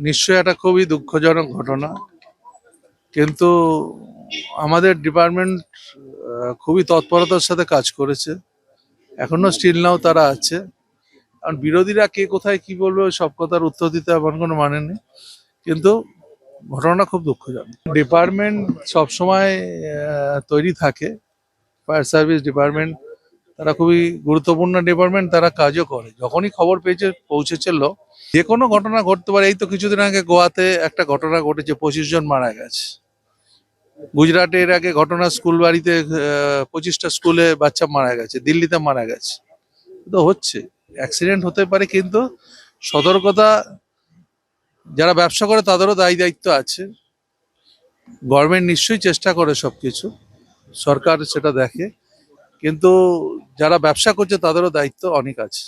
নিশ্চয়ই একটা খুবই দুঃখজনক ঘটনা, কিন্তু আমাদের ডিপার্টমেন্ট খুবই তৎপরতার সাথে কাজ করেছে। এখনো স্টিল নাও তারা আছে। কারণ বিরোধীরা কে কোথায় কি বলবে সব কথার উত্তর দিতে আমার কোনো মানে নেই, কিন্তু ঘটনাটা খুব দুঃখজনক। ডিপার্টমেন্ট সবসময় তৈরি থাকে। ফায়ার সার্ভিস ডিপার্টমেন্ট তারা খুবই গুরুত্বপূর্ণ ডিপার্টমেন্ট, তারা কাজও করে। যখনই খবর পেয়েছে পৌঁছেছিল, যে কোনো ঘটনা ঘটতে পারে। এই তো কিছুদিন আগে গোয়াতে একটা ঘটনা ঘটেছে, 25 জন মারা গেছে। গুজরাটে এর আগে ঘটনা, স্কুল বাড়িতে 25টা স্কুলে বাচ্চা মারা গেছে, দিল্লিতে মারা গেছে। তো হচ্ছে, অ্যাক্সিডেন্ট হতে পারে, কিন্তু সতর্কতা, যারা ব্যবসা করে তাদেরও দায়ী দায়িত্ব আছে। গভর্নমেন্ট নিশ্চয়ই চেষ্টা করে সবকিছু, সরকার সেটা দেখে, কিন্তু যারা ব্যবসা করছে তাদেরও দায়িত্ব অনেক আছে।